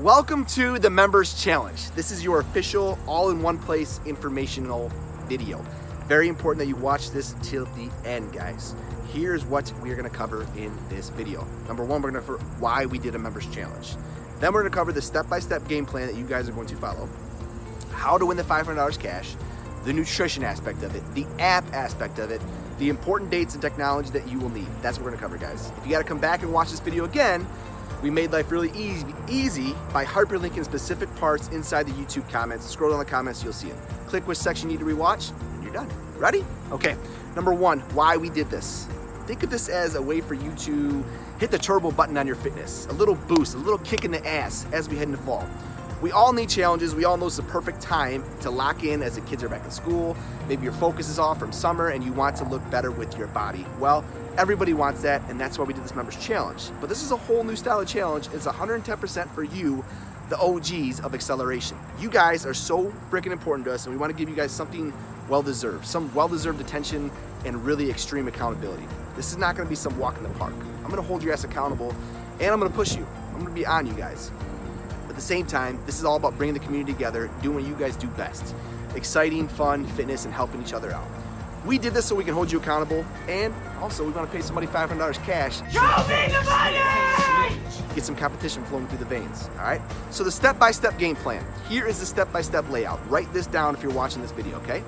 Welcome to the Members Challenge. This is your official all-in-one place informational video. Very important that you watch this till the end, guys. Here's what we're gonna cover in this video. Number one, we're gonna cover why we did a Members Challenge. Then we're gonna cover the step-by-step game plan that you guys are going to follow, how to win the $500 cash, the nutrition aspect of it, the app aspect of it, the important dates and technology that you will need. That's what we're gonna cover, guys. If you gotta come back and watch this video again, we made life really easy by hyperlinking specific parts inside the YouTube comments. Scroll down the comments, you'll see them. Click which section you need to rewatch, and you're done. Ready? Okay, number one, why we did this. Think of this as a way for you to hit the turbo button on your fitness, a little boost, a little kick in the ass as we head into fall. We all need challenges. We all know it's the perfect time to lock in as the kids are back in school. Maybe your focus is off from summer and you want to look better with your body. Well, everybody wants that, and that's why we did this Members Challenge. But this is a whole new style of challenge. It's 110% for you, the OGs of acceleration. You guys are so freaking important to us, and we want to give you guys something well-deserved, some well-deserved attention and really extreme accountability. This is not going to be some walk in the park. I'm going to hold your ass accountable, and I'm going to push you. I'm going to be on you guys. At the same time, this is all about bringing the community together, doing what you guys do best. Exciting, fun, fitness, and helping each other out. We did this so we can hold you accountable, and also we want to pay somebody $500 cash. Show me the money! Get some competition flowing through the veins, all right? So the step-by-step game plan. Here is the step-by-step layout. Write this down if you're watching this video, okay?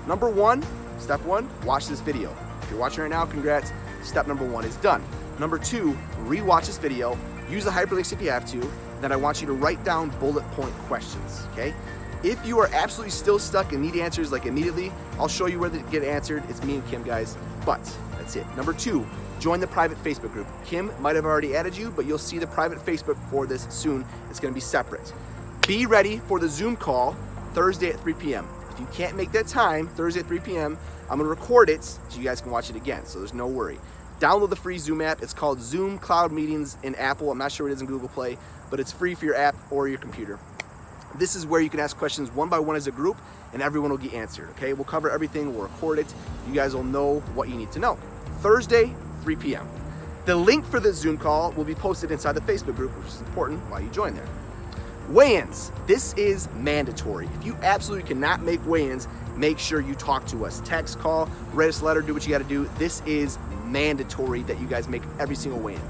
Number one, step one, watch this video. If you're watching right now, congrats. Step number one is done. Number two, rewatch this video. Use the hyperlinks if you have to. Then I want you to write down bullet point questions, okay? If you are absolutely still stuck and need answers like immediately, I'll show you where they get answered. It's me and Kim, guys, but that's it. Number two, join the private Facebook group. Kim might have already added you, but you'll see the private Facebook for this soon. It's gonna be separate. Be ready for the Zoom call Thursday at 3 p.m. If you can't make that time, Thursday at 3 p.m., I'm gonna record it so you guys can watch it again, so there's no worry. Download the free Zoom app. It's called Zoom Cloud Meetings in Apple. I'm not sure what it is in Google Play, but it's free for your app or your computer. This is where you can ask questions one by one as a group, and everyone will get answered, okay? We'll cover everything, we'll record it. You guys will know what you need to know. Thursday, 3 p.m. The link for the Zoom call will be posted inside the Facebook group, which is important while you join there. Weigh-ins. This is mandatory. If you absolutely cannot make weigh-ins, make sure you talk to us. Text, call, write us a letter, do what you gotta do. This is mandatory that you guys make every single weigh-in.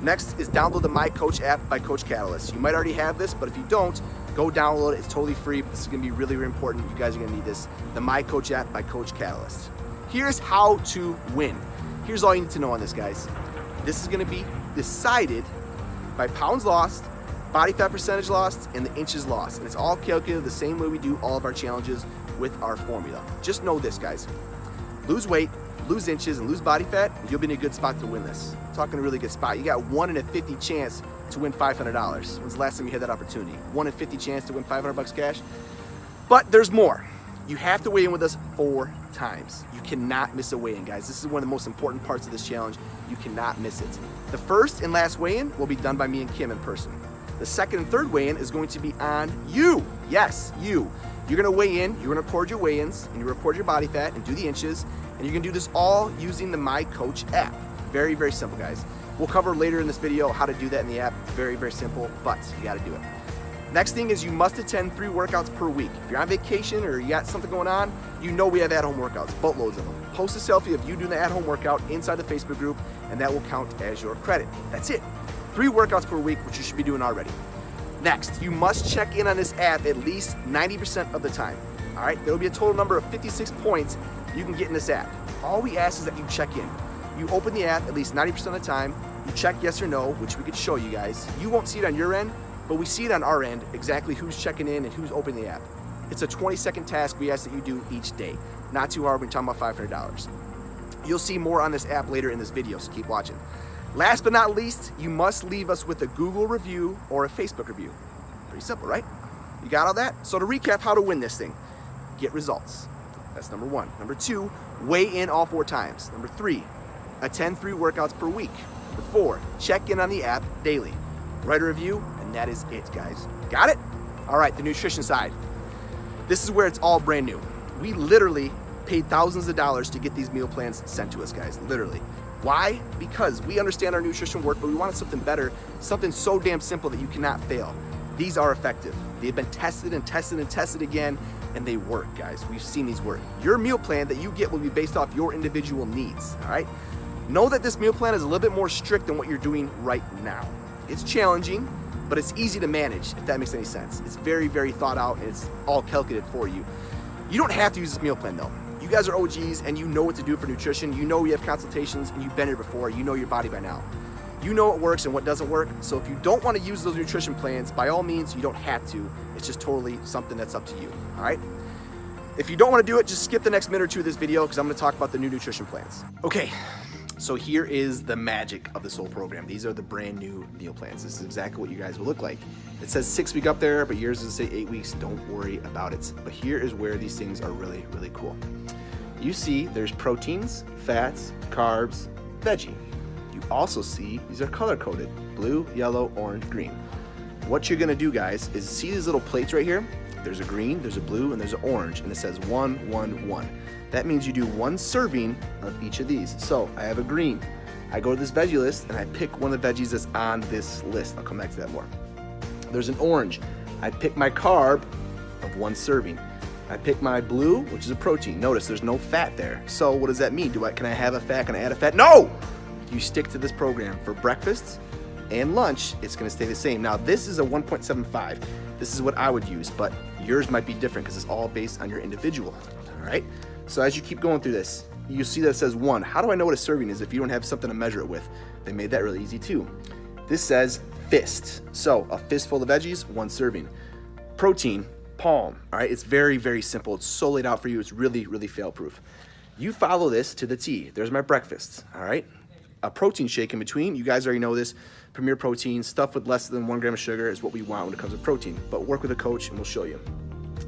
Next is download the My Coach app by Coach Catalyst. You might already have this, but if you don't, go download it. It's totally free. This is gonna be really, really important. You guys are gonna need this. The My Coach app by Coach Catalyst. Here's how to win. Here's all you need to know on this, guys. This is gonna be decided by pounds lost, body fat percentage lost, and the inches lost. And it's all calculated the same way we do all of our challenges with our formula. Just know this, guys. Lose weight, lose inches, and lose body fat, you'll be in a good spot to win this. I'm talking a really good spot. You got 1 in a 50 chance to win $500. When's the last time you had that opportunity? 1 in 50 chance to win $500 cash? But there's more. You have to weigh in with us 4 times. You cannot miss a weigh-in, guys. This is one of the most important parts of this challenge. You cannot miss it. The first and last weigh-in will be done by me and Kim in person. The second and third weigh-in is going to be on you. Yes, you. You're gonna weigh in, you're gonna record your weigh-ins, and you record your body fat and do the inches, and you're gonna do this all using the My Coach app. Very, very simple, guys. We'll cover later in this video how to do that in the app. Very, very simple, but you gotta do it. Next thing is you must attend 3 workouts per week. If you're on vacation or you got something going on, you know we have at-home workouts, boatloads of them. Post a selfie of you doing the at-home workout inside the Facebook group, and that will count as your credit. That's it. 3 workouts per week, which you should be doing already. Next, you must check in on this app at least 90% of the time. All right, there'll be a total number of 56 points you can get in this app. All we ask is that you check in. You open the app at least 90% of the time, you check yes or no, which we could show you guys. You won't see it on your end, but we see it on our end, exactly who's checking in and who's opening the app. It's a 20-second task we ask that you do each day. Not too hard when you're talking about $500. You'll see more on this app later in this video, so keep watching. Last but not least, you must leave us with a Google review or a Facebook review. Pretty simple, right? You got all that? So to recap how to win this thing, get results. That's number 1. Number 2, weigh in all 4 times. Number 3, attend 3 workouts per week. Number 4, check in on the app daily. Write a review, and that is it, guys. Got it? All right, the nutrition side. This is where it's all brand new. We literally paid thousands of dollars to get these meal plans sent to us, guys, literally. Why? Because we understand our nutrition work, but we wanted something better, something so damn simple that you cannot fail. These are effective. They've been tested and tested and tested again, and they work, guys. We've seen these work. Your meal plan that you get will be based off your individual needs, all right? Know that this meal plan is a little bit more strict than what you're doing right now. It's challenging, but it's easy to manage, if that makes any sense. It's very, very thought out, and it's all calculated for you. You don't have to use this meal plan, though. You guys are OGs, and you know what to do for nutrition. You know you have consultations, and you've been here before. You know your body by now. You know what works and what doesn't work. So if you don't want to use those nutrition plans, by all means, you don't have to. It's just totally something that's up to you, all right? If you don't want to do it, just skip the next minute or two of this video because I'm going to talk about the new nutrition plans. Okay, so here is the magic of this whole program. These are the brand new meal plans. This is exactly what you guys will look like. It says 6 week up there, but yours is say 8 weeks. Don't worry about it. But here is where these things are really, really cool. You see there's proteins, fats, carbs, veggie. You also see these are color coded: blue, yellow, orange, green. What you're gonna do, guys, is see these little plates right here? There's a green, there's a blue, and there's an orange, and it says 1, 1, 1. That means you do 1 serving of each of these. So I have a green. I go to this veggie list and I pick one of the veggies that's on this list. I'll come back to that more. There's an orange. I pick my carb of 1 serving. I pick my blue, which is a protein. Notice there's no fat there. So what does that mean? Can I have a fat? Can I add a fat? No! You stick to this program for breakfast and lunch. It's going to stay the same. Now this is a 1.75. This is what I would use, but yours might be different because it's all based on your individual. All right. So as you keep going through this, you see that it says 1. How do I know what a serving is if you don't have something to measure it with? They made that really easy too. This says fist. So a fistful of veggies, 1 serving. Protein, palm. All right. It's very, very simple. It's so laid out for you. It's really, really fail proof. You follow this to the T. There's my breakfast. All right. A protein shake in between. You guys already know this. Premier Protein, stuff with less than 1 gram of sugar is what we want when it comes to protein. But work with a coach and we'll show you.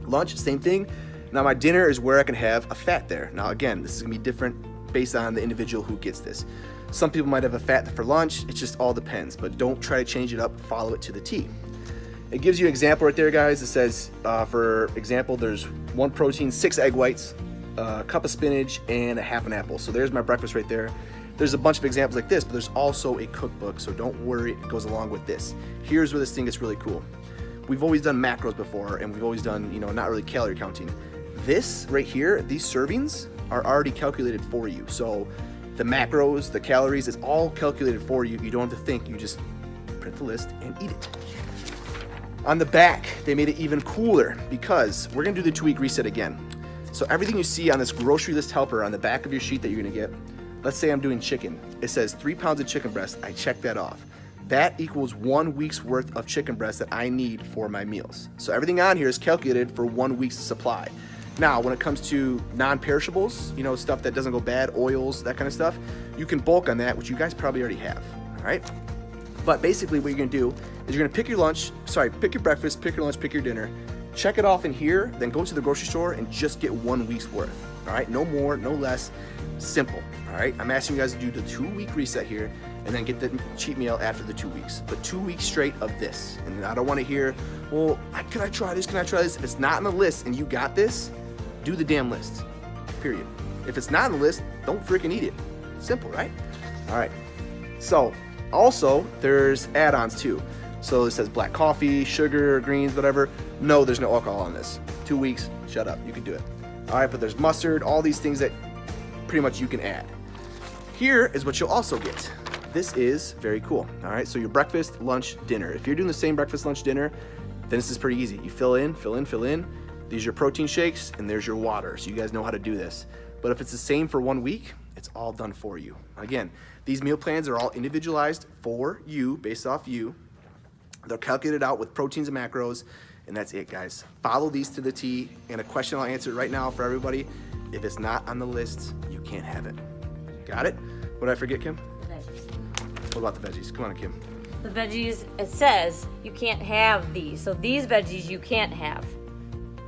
Lunch, same thing. Now my dinner is where I can have a fat there. Now again, this is gonna be different based on the individual who gets this. Some people might have a fat for lunch. It just all depends. But don't try to change it up. Follow it to the T. It gives you an example right there, guys. It says, for example, there's 1 protein, 6 egg whites, a cup of spinach, and a half an apple. So there's my breakfast right there. There's a bunch of examples like this, but there's also a cookbook, so don't worry, it goes along with this. Here's where this thing gets really cool. We've always done macros before, and we've always done, not really calorie counting. This right here, these servings are already calculated for you. So the macros, the calories, it's all calculated for you. You don't have to think, you just print the list and eat it. On the back, they made it even cooler because we're gonna do the 2-week reset again. So everything you see on this grocery list helper on the back of your sheet that you're gonna get, let's say I'm doing chicken. It says 3 pounds of chicken breast. I check that off. That equals 1 week's worth of chicken breast that I need for my meals. So everything on here is calculated for 1 week's supply. Now, when it comes to non-perishables, stuff that doesn't go bad, oils, that kind of stuff, you can bulk on that, which you guys probably already have, all right? But basically what you're gonna do is you're gonna pick your breakfast, pick your lunch, pick your dinner, check it off in here, then go to the grocery store and just get 1 week's worth, all right? No more, no less, simple, all right? I'm asking you guys to do the 2-week reset here and then get the cheat meal after the 2 weeks. But 2 weeks straight of this. And I don't wanna hear, well, can I try this, can I try this? If it's not on the list and you got this, do the damn list, period. If it's not on the list, don't freaking eat it. Simple, right? All right, so also there's add-ons too. So it says black coffee, sugar, greens, whatever. No, there's no alcohol on this. 2 weeks, shut up, you can do it. All right, but there's mustard, all these things that pretty much you can add. Here is what you'll also get. This is very cool, all right? So your breakfast, lunch, dinner. If you're doing the same breakfast, lunch, dinner, then this is pretty easy. You fill in, fill in, fill in. These are your protein shakes, and there's your water. So you guys know how to do this. But if it's the same for 1 week, it's all done for you. Again, these meal plans are all individualized for you, based off you. They're calculated out with proteins and macros, and that's it, guys. Follow these to the T, and a question I'll answer right now for everybody. If it's not on the list, you can't have it. Got it? What did I forget, Kim? The veggies. What about the veggies? Come on, Kim. The veggies, it says you can't have these. So these veggies you can't have.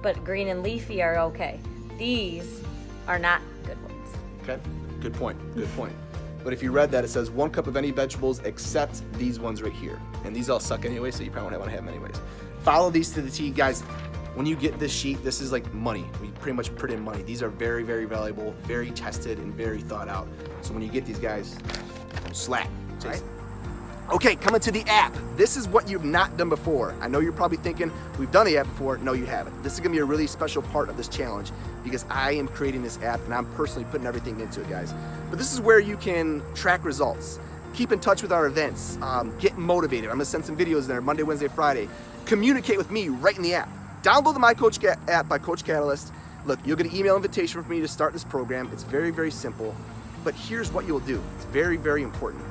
But green and leafy are okay. These are not good ones. Okay, good point, good point. But if you read that, it says 1 cup of any vegetables except these ones right here. And these all suck anyway, so you probably won't want to have them anyways. Follow these to the T. Guys, when you get this sheet, this is like money. We pretty much put in money. These are very, very valuable, very tested, and very thought out. So when you get these guys, slap, right? Okay, coming to the app. This is what you've not done before. I know you're probably thinking, we've done the app before. No, you haven't. This is gonna be a really special part of this challenge because I am creating this app and I'm personally putting everything into it, guys. But this is where you can track results, keep in touch with our events, get motivated. I'm gonna send some videos in there Monday, Wednesday, Friday. Communicate with me right in the app. Download the My Coach app by Coach Catalyst. Look, you'll get an email invitation from me to start this program. It's very, very simple. But here's what you'll do. It's very, very important.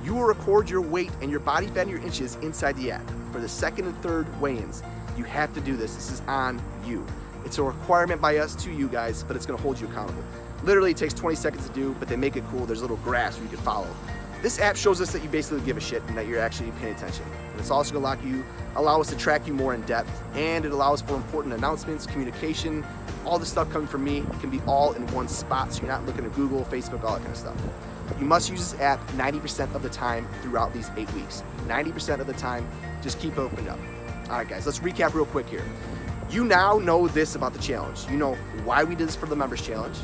You will record your weight and your body fat and your inches inside the app. For the second and third weigh-ins, you have to do this. This is on you. It's a requirement by us to you guys, but it's gonna hold you accountable. Literally, it takes 20 seconds to do, but they make it cool. There's a little graphs where you can follow. This app shows us that you basically give a shit and that you're actually paying attention. And it's also gonna allow us to track you more in depth, and it allows for important announcements, communication, all the stuff coming from me. It can be all in one spot, so you're not looking at Google, Facebook, all that kind of stuff. You must use this app 90% of the time throughout these 8 weeks. 90% of the time, just keep it opened up. All right, guys, let's recap real quick here. You now know this about the challenge. You know why we did this for the members challenge.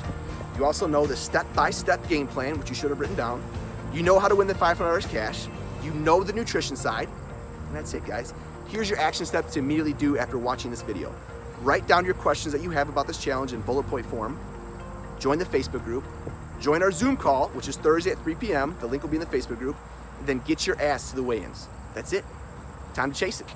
You also know the step-by-step game plan, which you should have written down. You know how to win the $500 cash. You know the nutrition side. And that's it, guys. Here's your action steps to immediately do after watching this video. Write down your questions that you have about this challenge in bullet point form. Join the Facebook group. Join our Zoom call, which is Thursday at 3 p.m. The link will be in the Facebook group. And then get your ass to the weigh-ins. That's it. Time to chase it.